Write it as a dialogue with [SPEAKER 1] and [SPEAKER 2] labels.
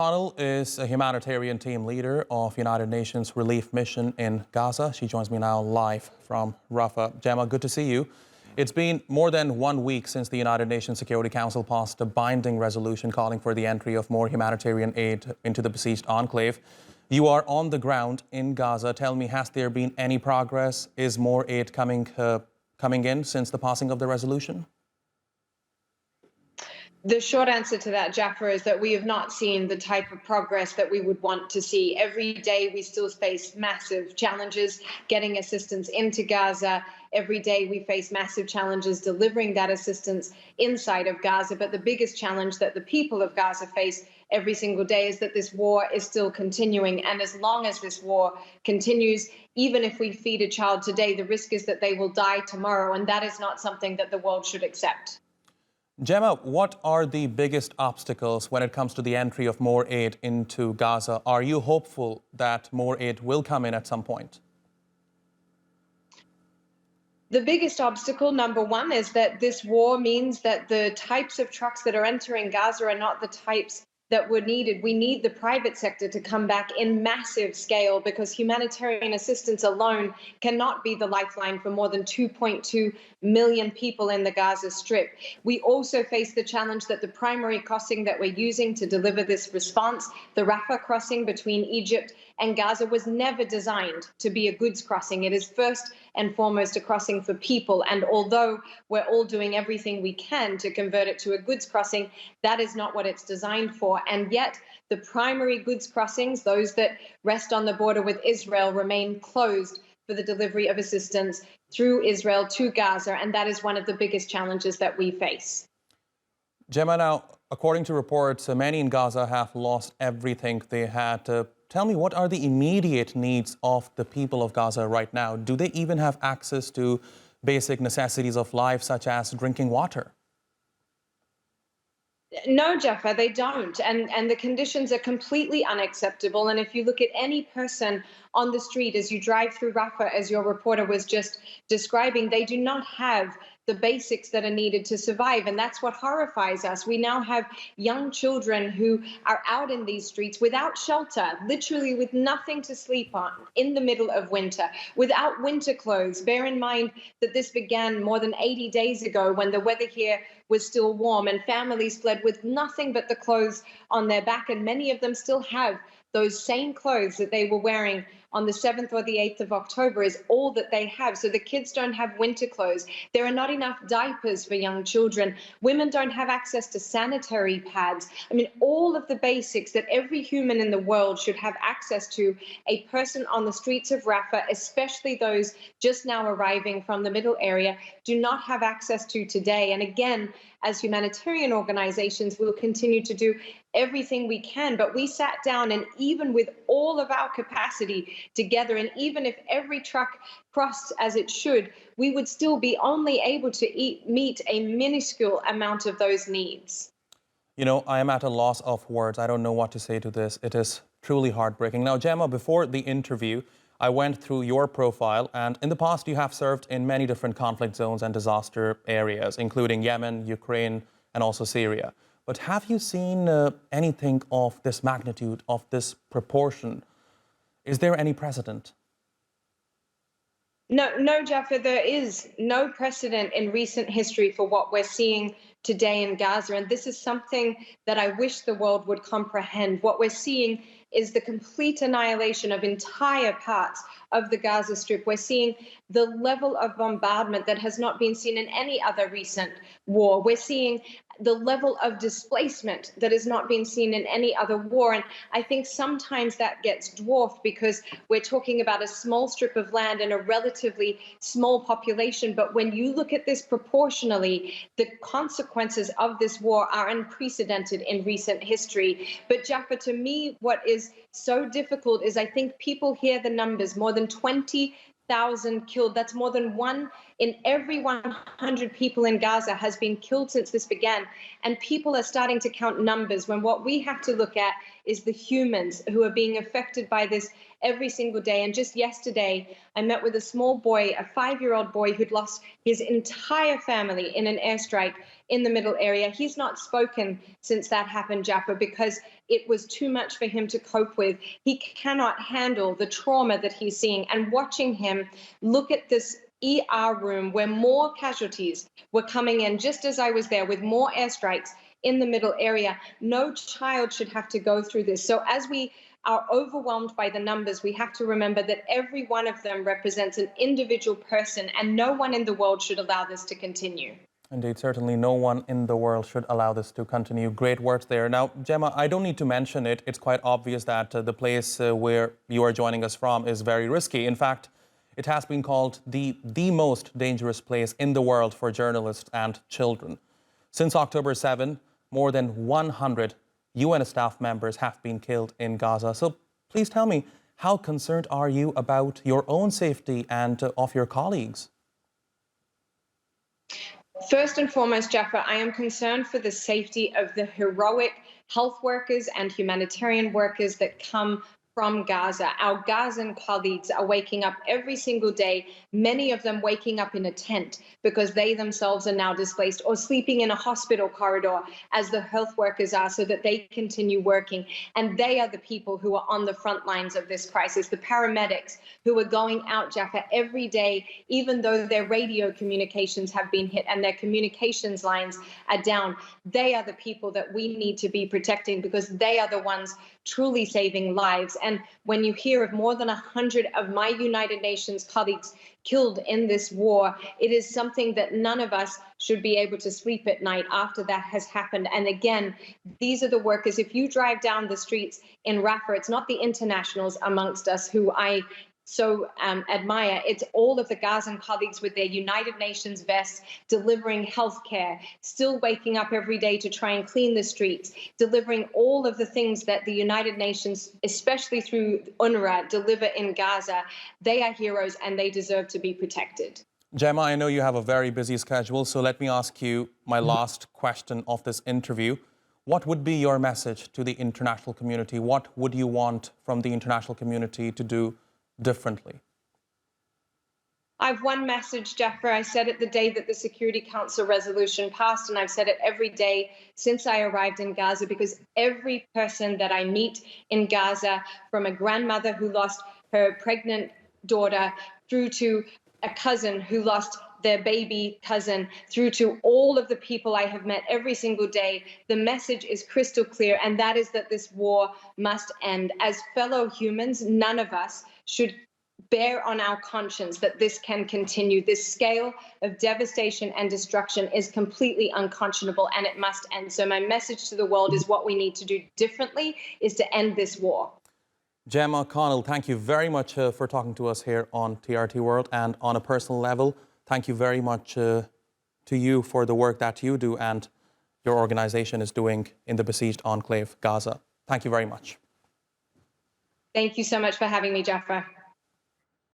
[SPEAKER 1] Connell is a humanitarian team leader of United Nations Relief Mission in Gaza. She joins me now live from Rafah. Gemma, good to see you. It's been more than 1 week since the United Nations Security Council passed a binding resolution calling for the entry of more humanitarian aid into the besieged enclave. You are on the ground in Gaza. Tell me, has there been any progress? Is more aid coming in since the passing of the resolution?
[SPEAKER 2] The short answer to that, Jaffer, is that we have not seen the type of progress that we would want to see. Every day we still face massive challenges getting assistance into Gaza. Every day we face massive challenges delivering that assistance inside of Gaza. But the biggest challenge that the people of Gaza face every single day is that this war is still continuing. And as long as this war continues, even if we feed a child today, the risk is that they will die tomorrow. And that is not something that the world should accept.
[SPEAKER 1] Gemma, what are the biggest obstacles when it comes to the entry of more aid into Gaza? Are you hopeful that more aid will come in at some point?
[SPEAKER 2] The biggest obstacle, number one, is that this war means that the types of trucks that are entering Gaza are not the types that were needed. We need the private sector to come back in massive scale because humanitarian assistance alone cannot be the lifeline for more than 2.2 million people in the Gaza Strip. We also face the challenge that the primary crossing that we're using to deliver this response, the Rafah crossing between Egypt and Gaza, was never designed to be a goods crossing. It is first and foremost a crossing for people. And although we're all doing everything we can to convert it to a goods crossing, that is not what it's designed for. And yet the primary goods crossings, those that rest on the border with Israel, remain closed for the delivery of assistance through Israel to Gaza. And that is one of the biggest challenges that we face.
[SPEAKER 1] Gemma, now, according to reports, many in Gaza have lost everything they had. Tell me, what are the immediate needs of the people of Gaza right now? Do they even have access to basic necessities of life, such as drinking water?
[SPEAKER 2] No, Jaffa, they don't. And the conditions are completely unacceptable. And if you look at any person on the street as you drive through Rafah, as your reporter was just describing, they do not have the basics that are needed to survive. And that's what horrifies us. We now have young children who are out in these streets without shelter, literally with nothing to sleep on in the middle of winter, without winter clothes. Bear in mind that this began more than 80 days ago when the weather here was still warm and families fled with nothing but the clothes on their back. And many of them still have those same clothes that they were wearing on the 7th or the 8th of October is all that they have. So the kids don't have winter clothes. There are not enough diapers for young children. Women don't have access to sanitary pads. I mean, all of the basics that every human in the world should have access to, a person on the streets of Rafah, especially those just now arriving from the middle area, do not have access to today. And again, as humanitarian organizations, we'll continue to do everything we can. But we sat down, and even with all of our capacity together, and even if every truck crossed as it should, we would still be only able to meet a minuscule amount of those needs.
[SPEAKER 1] You know, I am at a loss of words. I don't know what to say to this. It is truly heartbreaking. Now, Gemma, before the interview, I went through your profile, and in the past you have served in many different conflict zones and disaster areas, including Yemen, Ukraine, and also Syria. But have you seen anything of this magnitude, of this proportion? Is there any precedent?
[SPEAKER 2] No, Jaffer, there is no precedent in recent history for what we're seeing today in Gaza. And this is something that I wish the world would comprehend. What we're seeing is the complete annihilation of entire parts of the Gaza Strip. We're seeing the level of bombardment that has not been seen in any other recent war. We're seeing the level of displacement that has not been seen in any other war. And I think sometimes that gets dwarfed because we're talking about a small strip of land and a relatively small population. But when you look at this proportionally, the consequences of this war are unprecedented in recent history. But Jaffa, to me, what is so difficult is I think people hear the numbers, more than 20,000 killed. That's more than 1 in every 100 people in Gaza has been killed since this began. And people are starting to count numbers when what we have to look at is the humans who are being affected by this every single day. And just yesterday, I met with a small boy, a 5-year-old boy who'd lost his entire family in an airstrike in the middle area. He's not spoken since that happened, Jaffa, because it was too much for him to cope with. He cannot handle the trauma that he's seeing. And watching him look at this ER room where more casualties were coming in, just as I was there, with more airstrikes in the middle area. No child should have to go through this. So as we are overwhelmed by the numbers, we have to remember that every one of them represents an individual person, and no one in the world should allow this to continue.
[SPEAKER 1] Indeed, certainly no one in the world should allow this to continue. Great words there. Now, Gemma, I don't need to mention it. It's quite obvious that the place where you are joining us from is very risky. In fact, it has been called the most dangerous place in the world for journalists and children. Since October 7, more than 100 UN staff members have been killed in Gaza. So please tell me, how concerned are you about your own safety and of your colleagues?
[SPEAKER 2] First and foremost, Jaffa, I am concerned for the safety of the heroic health workers and humanitarian workers that come from Gaza. Our Gazan colleagues are waking up every single day, many of them waking up in a tent because they themselves are now displaced, or sleeping in a hospital corridor as the health workers are, so that they continue working. And they are the people who are on the front lines of this crisis, the paramedics who are going out, Jaffa, every day, even though their radio communications have been hit and their communications lines are down. They are the people that we need to be protecting, because they are the ones truly saving lives. And when you hear of more than 100 of my United Nations colleagues killed in this war, it is something that none of us should be able to sleep at night after that has happened. And again, these are the workers. If you drive down the streets in Rafah, it's not the internationals amongst us who I so admire. It's all of the Gazan colleagues with their United Nations vests, delivering healthcare, still waking up every day to try and clean the streets, delivering all of the things that the United Nations, especially through UNRWA, deliver in Gaza. They are heroes and they deserve to be protected.
[SPEAKER 1] Gemma, I know you have a very busy schedule, so let me ask you my last question of this interview. What would be your message to the international community? What would you want from the international community to do differently?
[SPEAKER 2] I've one message, Jaffer. I said it the day that the Security Council resolution passed, and I've said it every day since I arrived in Gaza, because every person that I meet in Gaza, from a grandmother who lost her pregnant daughter, through to a cousin who lost their baby cousin, through to all of the people I have met every single day, the message is crystal clear, and that is that this war must end. As fellow humans, none of us should bear on our conscience that this can continue. This scale of devastation and destruction is completely unconscionable, and it must end. So my message to the world is what we need to do differently is to end this war.
[SPEAKER 1] Gemma Connell, thank you very much for talking to us here on TRT World. And on a personal level, thank you very much to you for the work that you do and your organization is doing in the besieged enclave, Gaza. Thank you very much.
[SPEAKER 2] Thank you so much for having me, Jaffa.